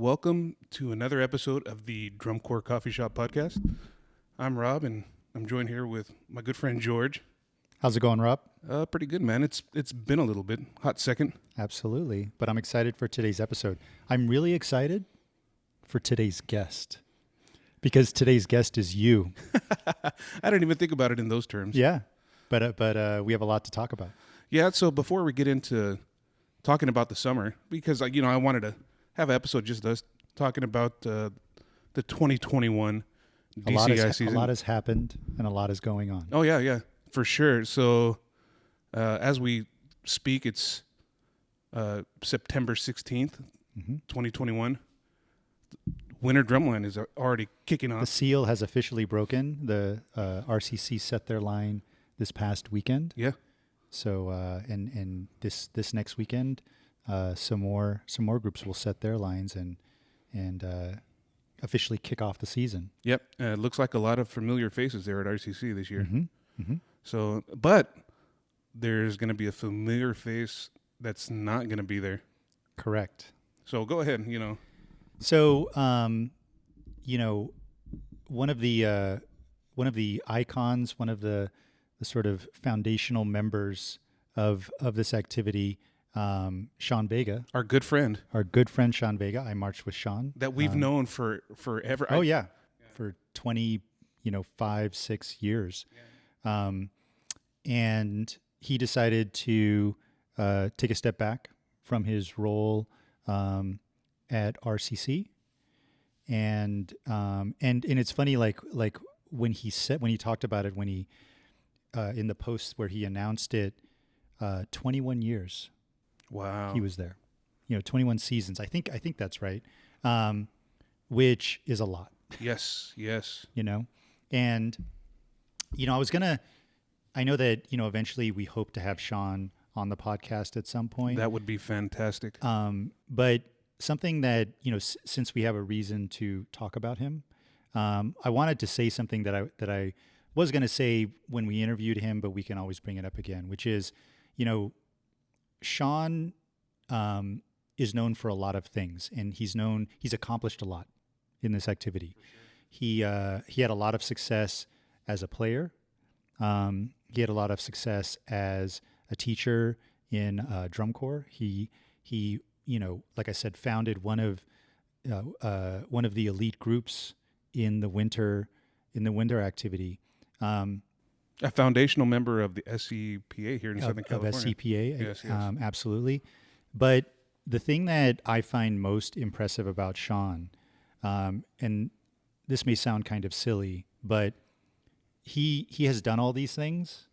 welcome to another episode of the Drum Corps Coffee Shop Podcast. I'm Rob, and I'm joined here with my good friend George. How's it going, Rob? Pretty good, man. It's been a little bit. Hot second. Absolutely. But I'm excited for today's episode. I'm really excited for today's guest because today's guest is you. I didn't even think about it in those terms. Yeah. But we have a lot to talk about. Yeah, so before we get into talking about the summer, because I wanted to have an episode just us talking about the 2021 DCI season. A lot has happened and a lot is going on. Oh, yeah, for sure. So as we speak, it's September 16th, 2021. Winter Drumline is already kicking off. The seal has officially broken. The RCC set their line this past weekend. Yeah. So and this next weekend, some more groups will set their lines and officially kick off the season. Yep. It looks like a lot of familiar faces there at RCC this year. Mm-hmm. So, but there's going to be a familiar face that's not going to be there. Correct. So go ahead. So one of the icons, one of the sort of foundational members of this activity, Sean Vega, our good friend Sean Vega. I marched with Sean that we've known for forever. For 25-6 years. Yeah. And he decided to take a step back from his role at RCC, and it's funny, like when he talked about it, when he in the post where he announced it, 21 years. Wow. He was there. 21 seasons. I think that's right. Which is a lot. Yes. And I know that eventually we hope to have Sean on the podcast at some point. That would be fantastic. But something that since we have a reason to talk about him, I wanted to say something that I was going to say when we interviewed him, but we can always bring it up again, which is, Sean is known for a lot of things, and he's accomplished a lot in this activity. He had a lot of success as a player. He had a lot of success as a teacher in drum corps. He like I said, founded one of the elite groups in the winter activity. A foundational member of the SCPA here in Southern California. Of SCPA, yes. Absolutely. But the thing that I find most impressive about Sean, and this may sound kind of silly, but he has done all these things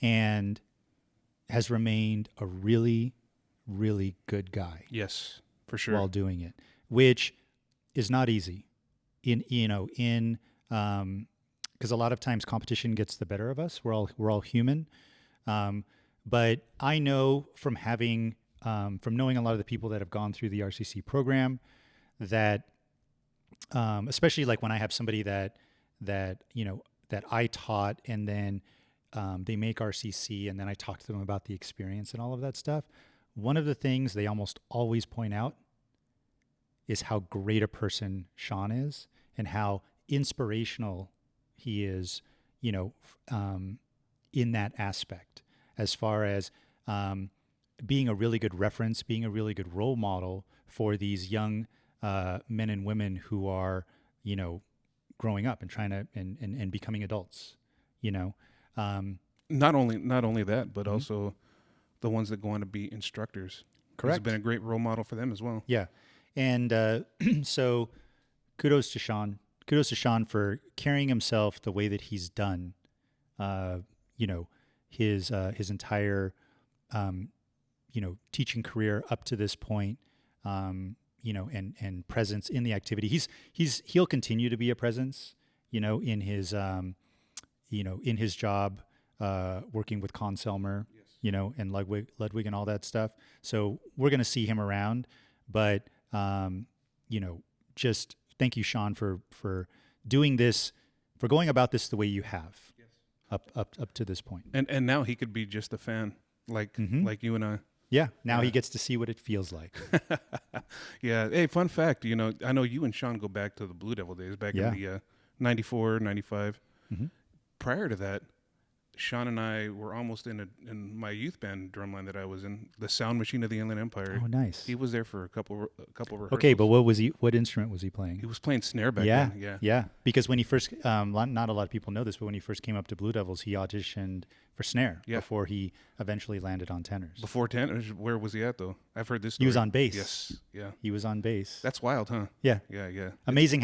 and has remained a really, really good guy. Yes, for sure. While doing it, which is not easy. Because a lot of times competition gets the better of us. We're all human. But I know from knowing a lot of the people that have gone through the RCC program that, especially like when I have somebody that I taught and then they make RCC and then I talk to them about the experience and all of that stuff. One of the things they almost always point out is how great a person Sean is and how inspirational he is, in that aspect, as far as being a really good reference, being a really good role model for these young men and women who are, growing up and trying to and becoming adults. Not only that, but also the ones that go on to be instructors. Correct. He's been a great role model for them as well. Yeah, and so kudos to Sean. Kudos to Sean for carrying himself the way that he's done, his entire, teaching career up to this point, and presence in the activity. He'll continue to be a presence, in his, in his job, working with Conselmer, yes. And Ludwig and all that stuff. So we're going to see him around, but, just thank you, Sean, for doing this, for going about this the way you have, yes. up to this point. And now he could be just a fan, like you and I. Yeah. Now Yeah. he gets to see what it feels like. Yeah. Hey, fun fact, I know you and Sean go back to the Blue Devil days back Yeah. in the 94, 95. Mhm. Prior to that, Sean and I were almost in my youth band drumline that I was in, the Sound Machine of the Inland Empire. Oh, nice. He was there for a couple rehearsals. Okay, but what instrument was he playing? He was playing snare back Yeah, then. Yeah. yeah. Because when he first, not a lot of people know this, but when he first came up to Blue Devils, he auditioned for snare Yeah. before he eventually landed on tenors. Before tenors, where was he at though? I've heard this story. He was on bass. Yes. Yeah. He was on bass. That's wild, huh? Yeah. Yeah. Yeah. Amazing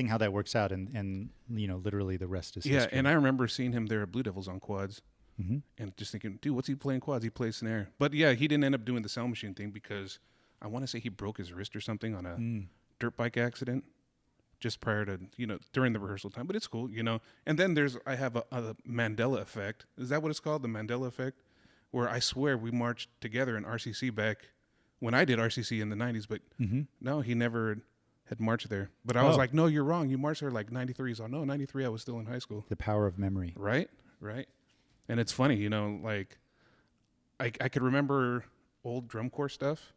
how that works out, and literally the rest is Yeah. history. And I remember seeing him there at Blue Devils on quads. Mhm. And just thinking, dude, what's he playing quads? He plays snare. But yeah, he didn't end up doing the Sound Machine thing because I want to say he broke his wrist or something on a dirt bike accident just prior to, during the rehearsal time. But it's cool, And then I have a Mandela effect. Is that what it's called? The Mandela effect? Where I swear we marched together in RCC back when I did RCC in the 90s. But no, he never had marched there. But I was like, no, you're wrong. You marched there like 93. So no, 93, I was still in high school. The power of memory. Right. And it's funny, like I could remember old drum corps stuff,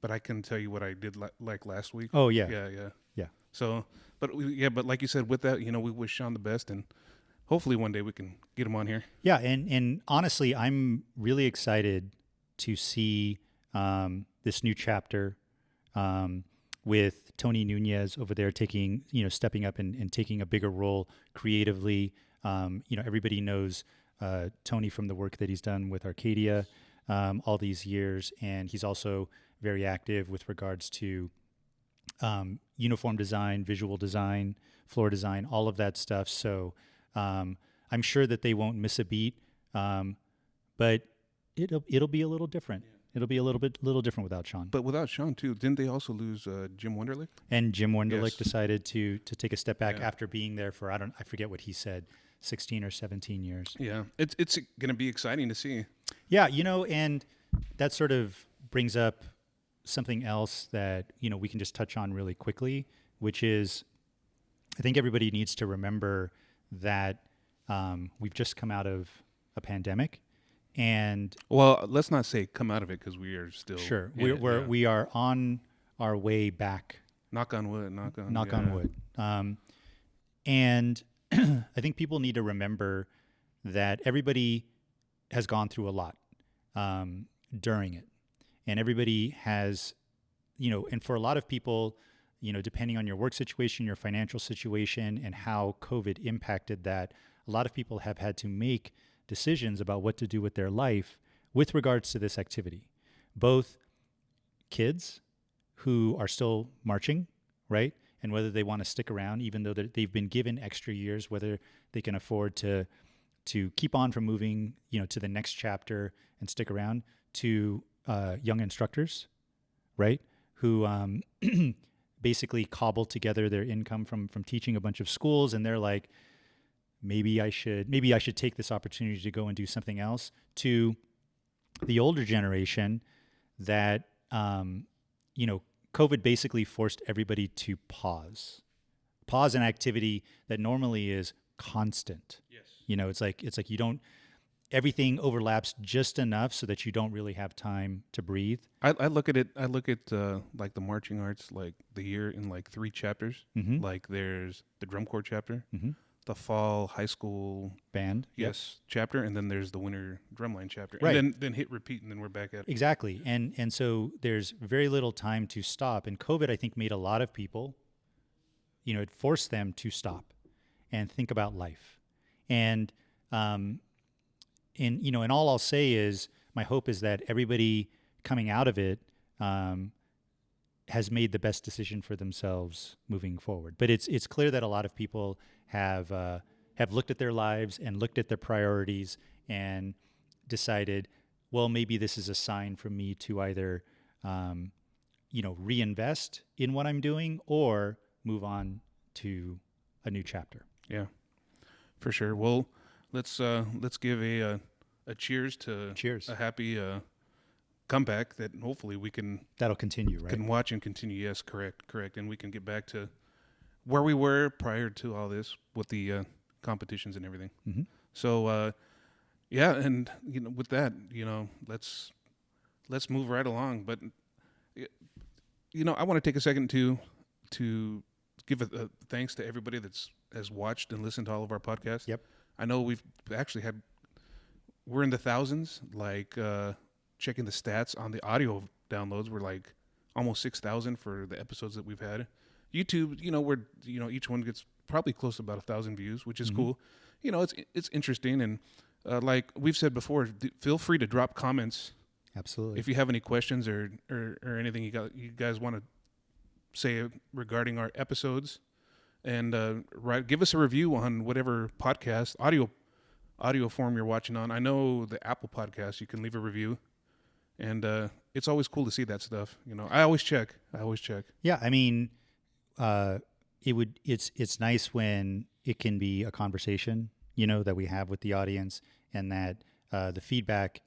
but I couldn't tell you what I did like last week. Oh, yeah. Yeah. So, but like you said, with that, we wish Sean the best, and hopefully one day we can get him on here. Yeah, and honestly, I'm really excited to see this new chapter with Tony Nunez over there stepping up and taking a bigger role creatively. Everybody knows Tony from the work that he's done with Arcadia all these years, and he's also very active with regards to uniform design, visual design, floor design, all of that stuff. So I'm sure that they won't miss a beat, but it'll be a little different. Yeah. It'll be a little different without Sean. But without Sean too, didn't they also lose Jim Wunderlich? And Jim Wunderlich decided to take a step back after being there for I forget what he said, 16 or 17 years. Yeah, it's going to be exciting to see. Yeah, and that sort of brings up something else that we can just touch on really quickly, which is I think everybody needs to remember that we've just come out of a pandemic. And well, let's not say come out of it because we are still we are on our way back. Knock on wood. Knock on wood. And I think people need to remember that everybody has gone through a lot during it, and everybody has, and for a lot of people, depending on your work situation, your financial situation, and how COVID impacted that, a lot of people have had to make decisions about what to do with their life with regards to this activity. Both kids who are still marching, right? And whether they want to stick around, even though they've been given extra years, whether they can afford to keep on from moving, to the next chapter and stick around, to young instructors, right? Who basically cobbled together their income from teaching a bunch of schools, and they're like, maybe I should take this opportunity to go and do something else. To the older generation that, COVID basically forced everybody to pause an activity that normally is constant. Yes. It's like you don't, everything overlaps just enough so that you don't really have time to breathe. I look at it. I look at like the marching arts, like the year in like 3 chapters. Mm-hmm. Like there's the drum corps chapter, Mm-hmm. the fall high school band, chapter, and then there's the winter drumline chapter. Right. And then hit repeat, and then we're back at it. Exactly. And so there's very little time to stop. And COVID, I think, made a lot of people, it forced them to stop and think about life. And and all I'll say is my hope is that everybody coming out of it has made the best decision for themselves moving forward. But it's clear that a lot of people have looked at their lives and looked at their priorities and decided, well, maybe this is a sign for me to either reinvest in what I'm doing or move on to a new chapter. Yeah, for sure. Well, let's give a cheers to a happy comeback that hopefully that'll continue, right? Can watch and continue. Yes, correct, and we can get back to where we were prior to all this with the competitions and everything. Mm-hmm. So and with that, let's let's move right along. But I want to take a second to give a thanks to everybody has watched and listened to all of our podcasts. Yep. I know we've actually we're in the thousands. Checking the stats on the audio downloads, we're like almost 6,000 for the episodes that we've had. YouTube, each one gets probably close to about 1,000 views, which is cool. It's interesting, and like we've said before, feel free to drop comments. Absolutely. If you have any questions or anything you guys want to say regarding our episodes, and give us a review on whatever podcast audio form you're watching on. I know the Apple Podcast, you can leave a review, and it's always cool to see that stuff. I always check. Yeah, I mean, it's nice when it can be a conversation, that we have with the audience, and that the feedback,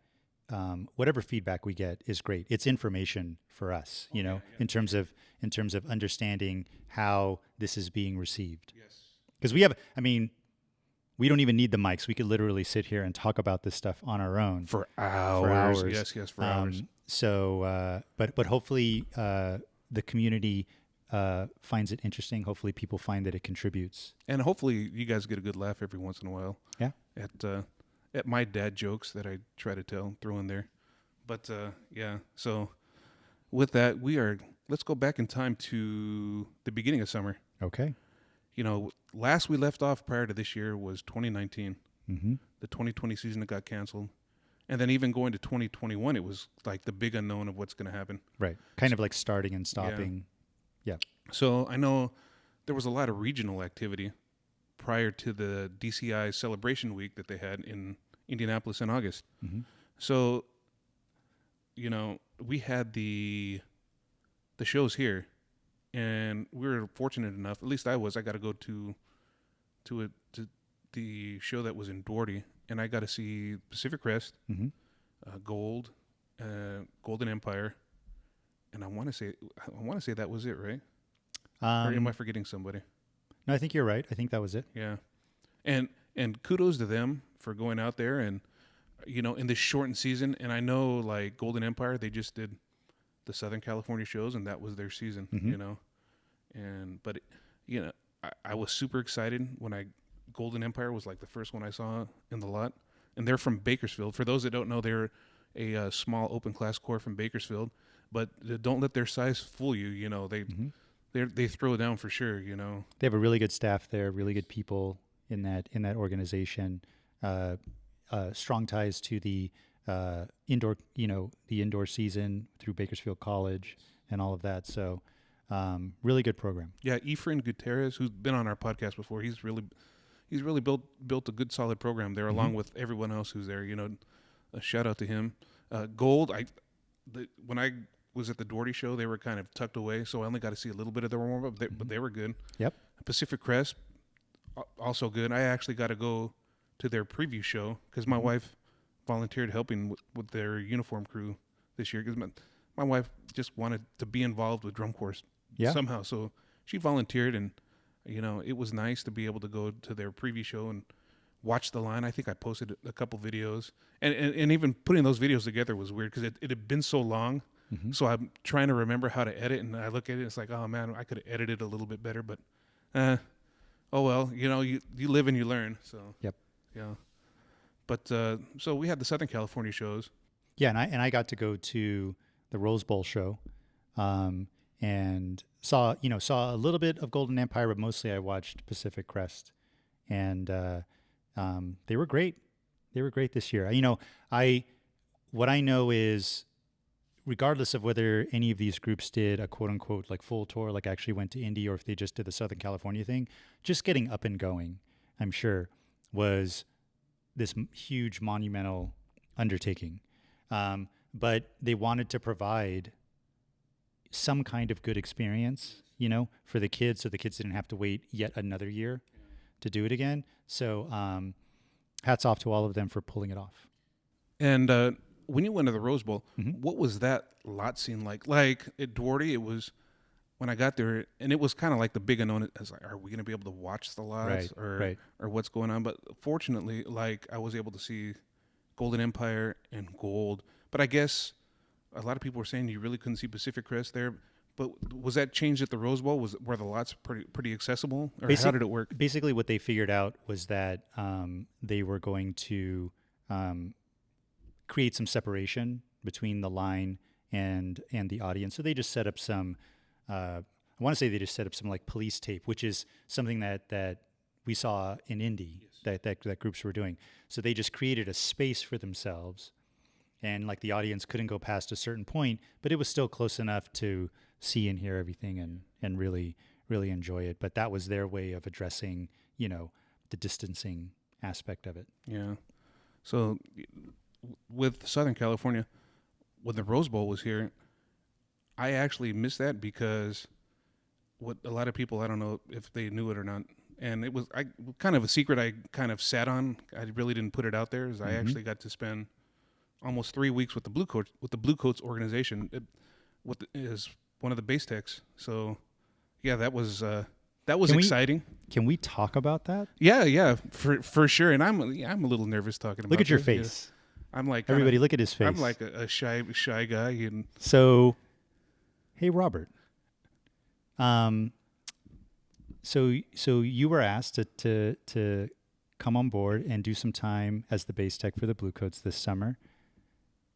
whatever feedback we get, is great. It's information for us, in terms of understanding how this is being received. Yes. Because we don't even need the mics. We could literally sit here and talk about this stuff on our own For hours. Yes, for hours. So, but hopefully the community finds it interesting. Hopefully people find that it contributes. And hopefully you guys get a good laugh every once in a while. Yeah. At my dad jokes that I try to throw in there. But yeah, so with that, let's go back in time to the beginning of summer. Okay. Last we left off prior to this year was 2019. Mm-hmm. The 2020 season that got canceled. And then even going to 2021, it was like the big unknown of what's going to happen. Right. Kind of like starting and stopping. Yeah. So I know there was a lot of regional activity prior to the DCI celebration week that they had in Indianapolis in August. Mm-hmm. So, we had the shows here, and we were fortunate enough, at least I got to go to the show that was in Doherty, and I got to see Pacific Crest, mm-hmm. Gold, Golden Empire, and I want to say that was it, right? Or am I forgetting somebody? No, I think you're right. I think that was it. Yeah, and kudos to them for going out there and in this shortened season. And I know like Golden Empire, they just did the Southern California shows, and that was their season. Mm-hmm. But I was super excited when Golden Empire was like the first one I saw in the lot, and they're from Bakersfield. For those that don't know, they're a small open class corps from Bakersfield, but don't let their size fool you. Mm-hmm. They throw down for sure. They have a really good staff there, really good people in that organization. Strong ties to the indoor, the indoor season through Bakersfield College and all of that. So, really good program. Yeah, Efrain Gutierrez, who's been on our podcast before, he's really built a good solid program there, along with everyone else who's there. A shout out to him. Gold, when I was at the Doherty show, they were kind of tucked away, so I only got to see a little bit of their warm up, but they were good. Yep. Pacific Crest, also good. I actually got to go to their preview show because my wife volunteered helping with their uniform crew this year, because my wife just wanted to be involved with drum corps somehow, so she volunteered, and it was nice to be able to go to their preview show and watch the line. I think I posted a couple videos, and even putting those videos together was weird because it had been so long. Mm-hmm. So I'm trying to remember how to edit, and I look at it, it's like, oh man, I could have edited a little bit better, but oh well, you live and you learn. So yep. Yeah. But so we had the Southern California shows. Yeah, and I got to go to the Rose Bowl show, and saw a little bit of Golden Empire, but mostly I watched Pacific Crest, and they were great. They were great this year. What I know is, regardless of whether any of these groups did a quote unquote like full tour, like actually went to Indy, or if they just did the Southern California thing, just getting up and going, I'm sure, was this huge monumental undertaking. But they wanted to provide some kind of good experience, for the kids, so the kids didn't have to wait yet another year to do it again. So hats off to all of them for pulling it off. And when you went to the Rose Bowl, Mm-hmm. what was that lot scene like? Like at Doherty, it was when I got there, and it was kind of like the big unknown. It's like, are we going to be able to watch the lots, or what's going on? But fortunately, like I was able to see Golden Empire and Gold. But I guess a lot of people were saying you really couldn't see Pacific Crest there. But was that changed at the Rose Bowl? Were the lots pretty accessible, or how did it work? Basically, what they figured out was that they were going to create some separation between the line and the audience. So they just set up some. I want to say they just set up some like police tape, which is something that we saw in Indy that groups were doing. So they just created a space for themselves, and like the audience couldn't go past a certain point, but it was still close enough to see and hear everything and really enjoy it. But that was their way of addressing, the distancing aspect of it. Yeah. So with Southern California, when the Rose Bowl was here, I actually missed that because what a lot of people, I don't know if they knew it or not, and it was kind of a secret I kind of sat on. I really didn't put it out there. Is I actually got to spend almost 3 weeks with the Blue Coats organization. Is one of the base techs. So yeah, that was exciting. Can we talk about that? Yeah, for sure. And I'm a little nervous talking about. Look at your this. face. Yeah. I'm like everybody. Look at his face. I'm like a shy guy. And so, hey Robert. So you were asked to come on board and do some time as the base tech for the Blue Coats this summer.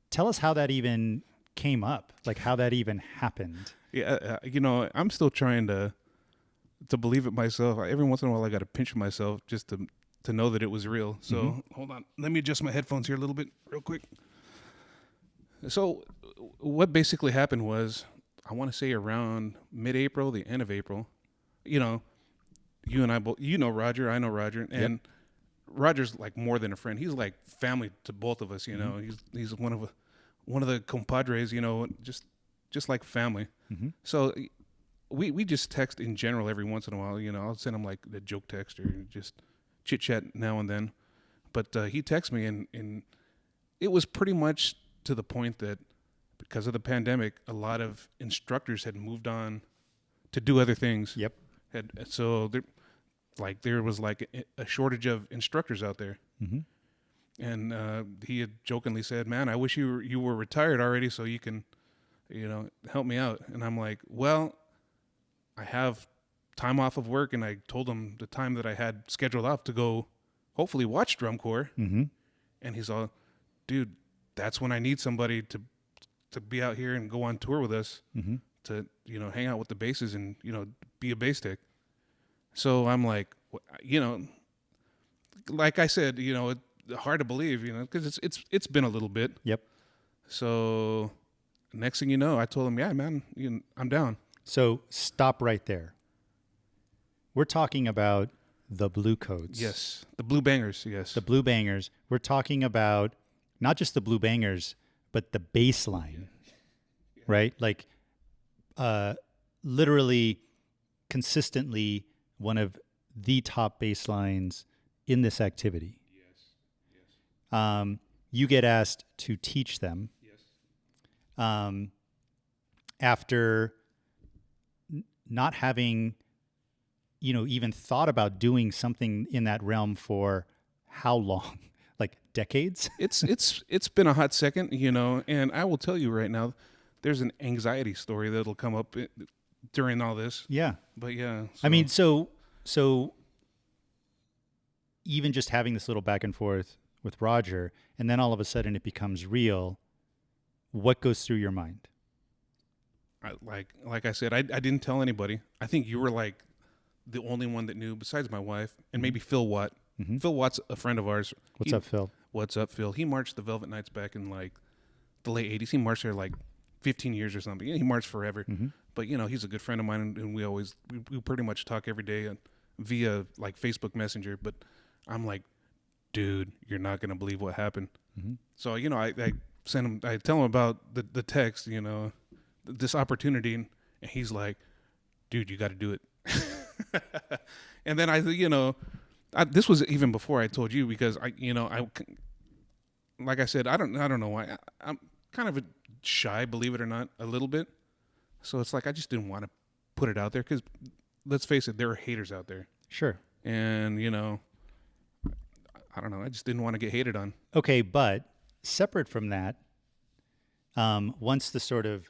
Tell us how that even came up, like how that even happened. Yeah, I'm still trying to believe it myself. Every once in a while, I got to pinch myself just to know that it was real. So hold on, let me adjust my headphones here a little bit, real quick. So what basically happened was, I want to say around mid-April, the end of April, you and I both, Roger, I know Roger, and Roger's like more than a friend. He's like family to both of us. He's one of the compadres. Just like family. So we just text in general every once in a while. I'll send him like the joke text or just chit chat now and then. But he texts me, and it was pretty much to the point that because of the pandemic, a lot of instructors had moved on to do other things. Yep. So there was like a shortage of instructors out there. And he had jokingly said, "Man, I wish you were retired already so you can, help me out." And I'm like, "Well, I have time off of work," and I told him the time that I had scheduled off to go hopefully watch Drum Corps. And he's all, "Dude, that's when I need somebody to be out here and go on tour with us, to hang out with the basses and be a bass tech." So I'm like, like I said, hard to believe, because it's been a little bit. Yep. So next thing you know, I told him, "Yeah, man, I'm down." So stop right there. We're talking about the Blue Coats. Yes, the Blue Bangers. Yes, the Blue Bangers. We're talking about not just the Blue Bangers, but the bass line, right? Like, literally, consistently one of the top bass lines in this activity. You get asked to teach them. After not having, even thought about doing something in that realm for how long? Like decades? It's been a hot second, and I will tell you right now, there's an anxiety story that'll come up during all this. Yeah. But yeah. I mean, so even just having this little back and forth with Roger, and then all of a sudden it becomes real, what goes through your mind? Like I said, I didn't tell anybody. I think you were like the only one that knew besides my wife and maybe Phil Watt. Phil Watt's a friend of ours. What's up, Phil? What's up, Phil? He marched the Velvet Knights back in like the late 80s. He marched there like 15 years or something. Yeah, he marched forever. But, he's a good friend of mine, and we pretty much talk every day via like Facebook Messenger. But I'm like, "Dude, you're not going to believe what happened." So, I send him, I tell him about the text, this opportunity, and he's like, "Dude, you got to do it." And then this was even before I told you, because like I said, I don't know why. I'm kind of shy, believe it or not, a little bit. So it's like I just didn't want to put it out there because, let's face it, there are haters out there. Sure. And I don't know. I just didn't want to get hated on. Okay, but separate from that, once the sort of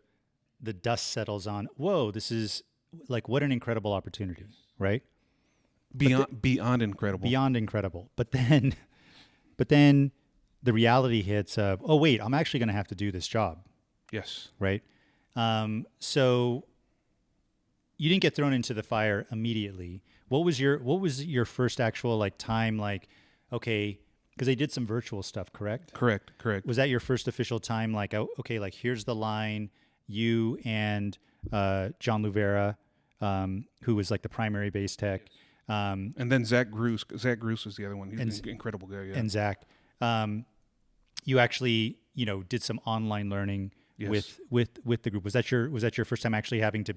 the dust settles on, whoa, this is like what an incredible opportunity, right? Beyond incredible. Beyond incredible. But then the reality hits of, oh wait, I'm actually going to have to do this job, Yes. right? So you didn't get thrown into the fire immediately. What was your first actual like time, like, okay, because they did some virtual stuff, correct? Correct. Was that your first official time? Like, oh, okay, like here's the line, you and John Luvera, who was like the primary base tech. And then Zach Gruss. Zach Gruss was the other one. He's an incredible guy. Yeah. And Zach, you actually, did some online learning Yes. with the group. Was that your first time actually having to,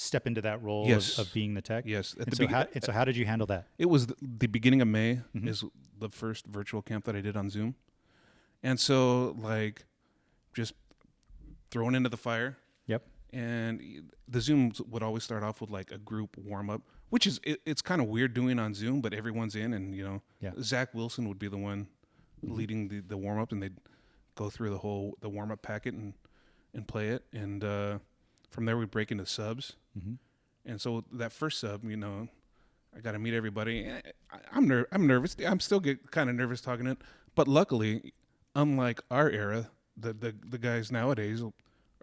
step into that role Yes. of being the tech? Yes. So how did you handle that? It was the beginning of May is the first virtual camp that I did on Zoom. And so, like, just thrown into the fire. Yep. And the Zooms would always start off with, like, a group warm-up, which is, it's kind of weird doing on Zoom, but everyone's in. And, Yeah. Zach Wilson would be the one leading the warm-up, and they'd go through the warm-up packet and play it. And from there, we'd break into subs. And so that first sub, I got to meet everybody. I'm nervous. I'm still get kind of nervous talking it. But luckily, unlike our era, the guys nowadays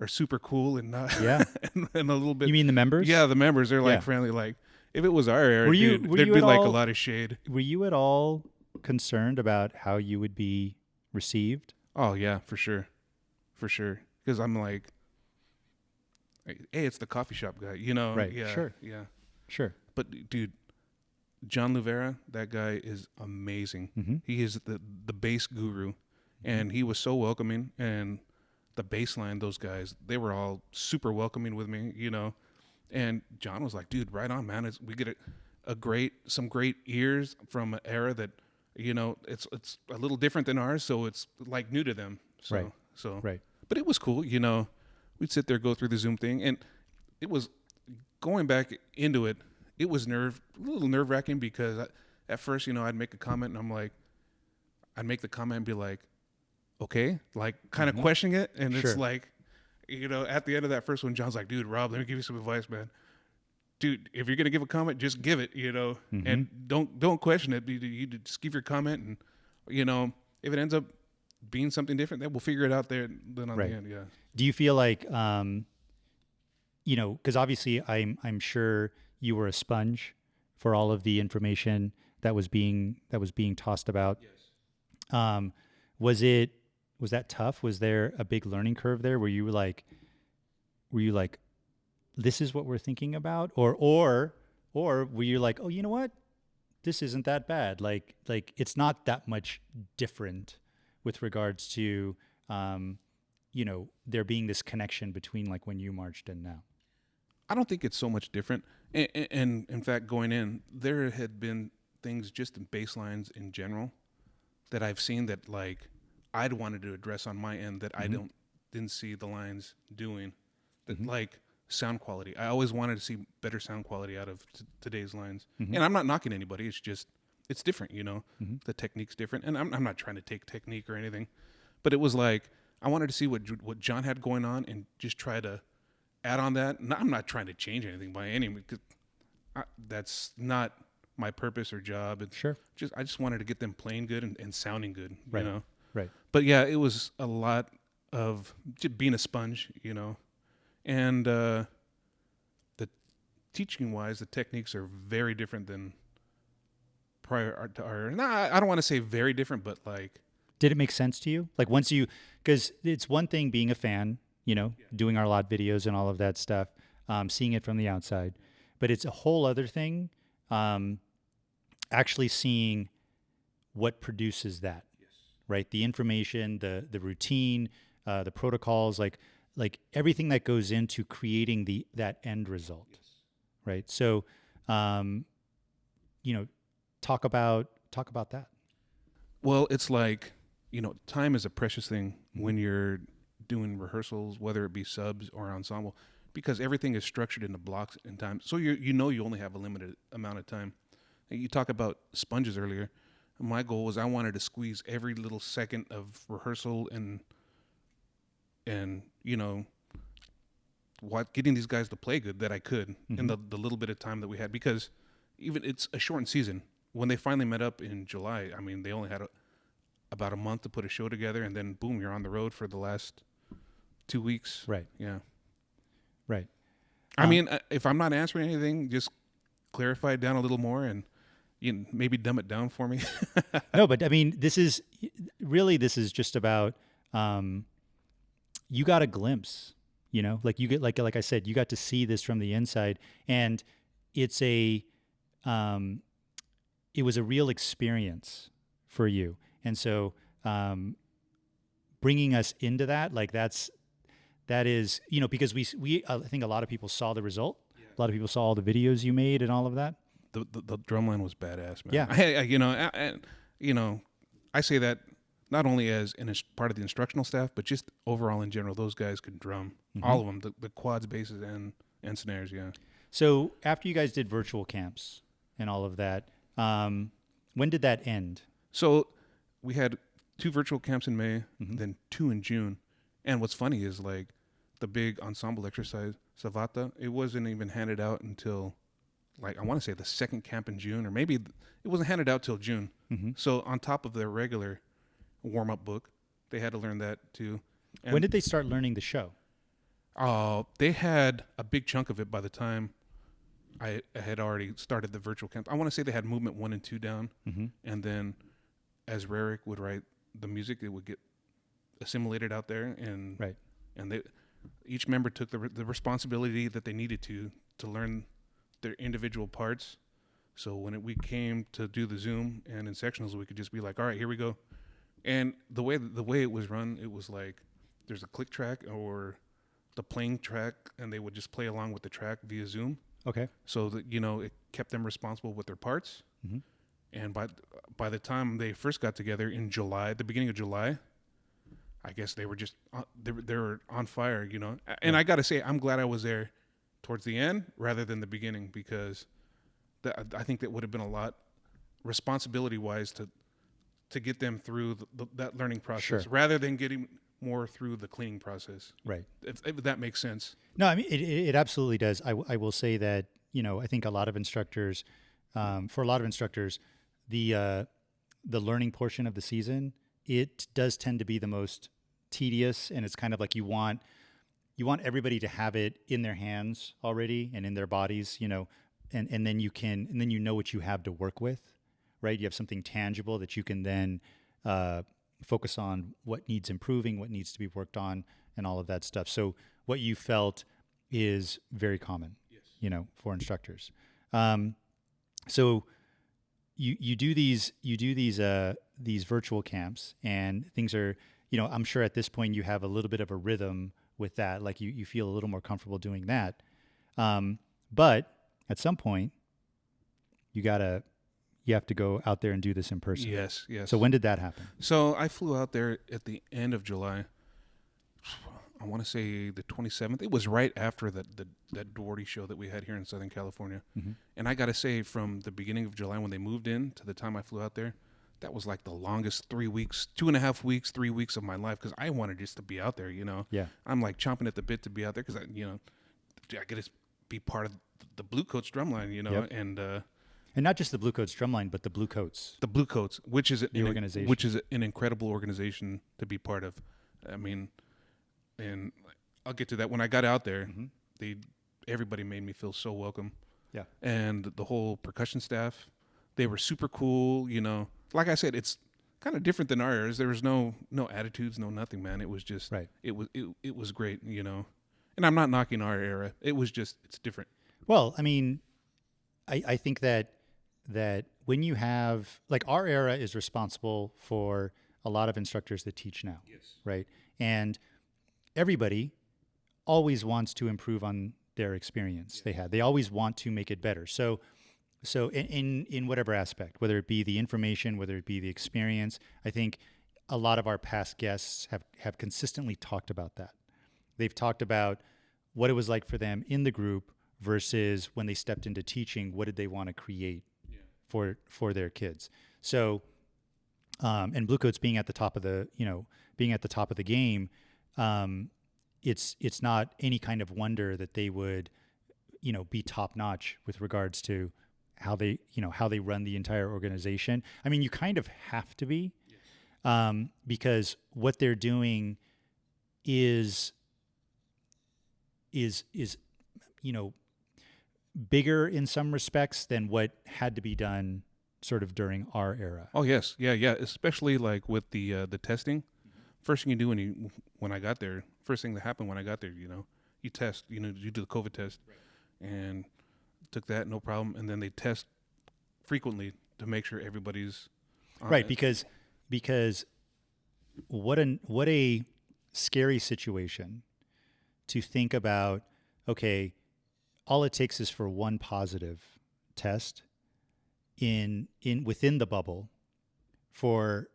are super cool and not and a little bit. You mean the members? Yeah, the members. They're like Yeah. friendly. Like if it was our era, Were there'd you be at like all- a lot of shade. Were you at all concerned about how you would be received? Oh yeah, for sure. Because I'm like, hey, it's the coffee shop guy. Right. Yeah. Sure. Yeah. Sure. But dude, John Luvera, that guy is amazing. He is the bass guru, and he was so welcoming. And the bass line, those guys, they were all super welcoming with me, And John was like, "Dude, right on, man. We get some great ears from an era that, it's a little different than ours, so it's like new to them." So, Right. Right. But it was cool, We'd sit there, go through the Zoom thing, and it was going back into it. It was a little nerve wracking because at first, I'd make a comment and I'd make the comment and be like, okay, like kind of questioning it. And Sure. it's like, at the end of that first one, John's like, dude, Rob, let me give you some advice, man. Dude, if you're going to give a comment, just give it, and don't question it. You just give your comment and, if it ends up being something different, then we'll figure it out there then on Right. the end. Yeah. Do you feel like, because obviously I'm sure you were a sponge for all of the information that was being tossed about. Yes. Was that tough? Was there a big learning curve there? Were you like, this is what we're thinking about, or were you like, oh, you know what, this isn't that bad. Like it's not that much different with regards to, there being this connection between like when you marched and now. I don't think it's so much different. And in fact, going in, there had been things just in baselines in general that I've seen that like I'd wanted to address on my end that I didn't see the lines doing. That like sound quality. I always wanted to see better sound quality out of today's lines. And I'm not knocking anybody. It's just it's different, The technique's different. And I'm not trying to take technique or anything, but it was like I wanted to see what John had going on and just try to add on that. And I'm not trying to change anything by any means, because that's not my purpose or job. It's Sure. I just wanted to get them playing good and sounding good, Right. Right. But yeah, it was a lot of just being a sponge, and the teaching wise, the techniques are very different than prior to our. I don't want to say very different, but like. Did it make sense to you? Like once because it's one thing being a fan, doing our lot videos and all of that stuff, seeing it from the outside, but it's a whole other thing, actually seeing what produces that, right? The information, the routine, the protocols, like everything that goes into creating that end result, right? So, talk about that. Well, it's like, time is a precious thing when you're doing rehearsals, whether it be subs or ensemble, because everything is structured into blocks and time. So you only have a limited amount of time. And you talk about sponges earlier. My goal was I wanted to squeeze every little second of rehearsal and and getting these guys to play good that I could in the little bit of time that we had, because even it's a shortened season. When they finally met up in July, I mean, they only had about a month to put a show together, and then boom, you're on the road for the last 2 weeks. Right. Yeah. Right. I mean, if I'm not answering anything, just clarify it down a little more and maybe dumb it down for me. No, but I mean, this is just about you got a glimpse, like you get like I said, you got to see this from the inside, and it's it was a real experience for you. And so bringing us into that, like that is, because we I think a lot of people saw the result. Yeah. A lot of people saw all the videos you made and all of that. The drumline was badass, man. Yeah. I say that not only as part of the instructional staff, but just overall in general, those guys could drum. All of them, the quads, basses, and snares, yeah. So after you guys did virtual camps and all of that, when did that end? So we had 2 virtual camps in May, then 2 in June. And what's funny is, like, the big ensemble exercise, Savata, it wasn't even handed out until, like, I want to say the second camp in June, or maybe it wasn't handed out till June. So on top of their regular warm-up book, they had to learn that too. And when did they start learning the show? They had a big chunk of it by the time I had already started the virtual camp. I want to say they had movement 1 and 2 down, and then as Rarick would write the music, it would get assimilated out there, and right. And each member took the responsibility that they needed to learn their individual parts. So when we came to do the Zoom and in sectionals, we could just be like, all right, here we go. And the way it was run, it was like there's a click track or the playing track, and they would just play along with the track via Zoom. Okay. So that, it kept them responsible with their parts. And by the time they first got together in July, the beginning of July, I guess they were just they were on fire, And I got to say, I'm glad I was there towards the end rather than the beginning, because I think that would have been a lot responsibility-wise to get them through that learning process, rather than getting more through the cleaning process. Right. If that makes sense. No, I mean, it absolutely does. I will say that, I think a lot of instructors, for a lot of instructors, the learning portion of the season, it does tend to be the most tedious, and it's kind of like you want everybody to have it in their hands already and in their bodies, and then you know what you have to work with, right? You have something tangible that you can then focus on what needs improving, what needs to be worked on, and all of that stuff. So what you felt is very common, yes, for instructors. So you do these virtual camps, and things are, I'm sure at this point you have a little bit of a rhythm with that, like you feel a little more comfortable doing that. But at some point you have to go out there and do this in person. Yes. So when did that happen? So I flew out there at the end of July. I want to say the 27th. It was right after that Doherty show that we had here in Southern California. And I got to say, from the beginning of July when they moved in to the time I flew out there, that was like the longest 3 weeks, 2.5 weeks, 3 weeks of my life, because I wanted just to be out there, Yeah. I'm like chomping at the bit to be out there, because I get to be part of the Blue Coats drumline, Yep. And not just the Blue Coats drumline, but the Blue Coats. The Blue Coats, which is the organization, which is an incredible organization to be part of. I mean, and I'll get to that. When I got out there, everybody made me feel so welcome. Yeah. And the whole percussion staff, they were super cool. Like I said, it's kind of different than ours. There was no attitudes, no nothing, man. It was just right. It was great, And I'm not knocking our era. It was just, it's different. Well, I mean, I think that when you have, like, our era is responsible for a lot of instructors that teach now. Yes. Right. And everybody always wants to improve on their experience they had. They always want to make it better. So in whatever aspect, whether it be the information, whether it be the experience, I think a lot of our past guests have consistently talked about that. They've talked about what it was like for them in the group versus when they stepped into teaching. What did they want to create for their kids? So, and Blue Coats being at the top of the game, it's not any kind of wonder that they would, be top notch with regards to how they run the entire organization. I mean, you kind of have to be, because what they're doing is bigger in some respects than what had to be done sort of during our era. Oh yes, yeah, especially like with the testing. First thing you do when I got there, first thing that happened when I got there, you test, you do the COVID test, and took that, no problem, and then they test frequently to make sure everybody's on Right, it. because what a scary situation to think about. Okay, all it takes is for one positive test in within the bubble for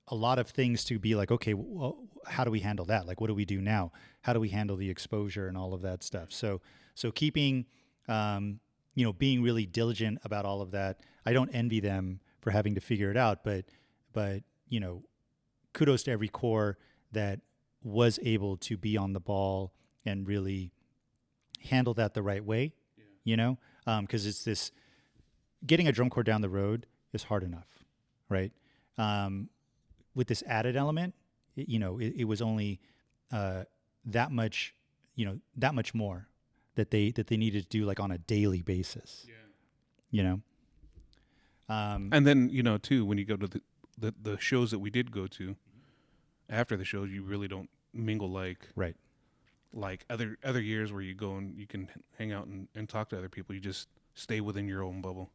a lot of things to be like, okay, well, how do we handle that? Like, what do we do now? How do we handle the exposure and all of that stuff? So keeping, being really diligent about all of that. I don't envy them for having to figure it out, but kudos to every corps that was able to be on the ball and really handle that the right way. Because it's this, getting a drum corps down the road is hard enough, right? With this added element, it was only that much more that they needed to do, like, on a daily basis. And then too, when you go to the shows that we did go to, after the shows, you really don't mingle Right. like other years where you go and you can hang out and talk to other people. You just stay within your own bubble.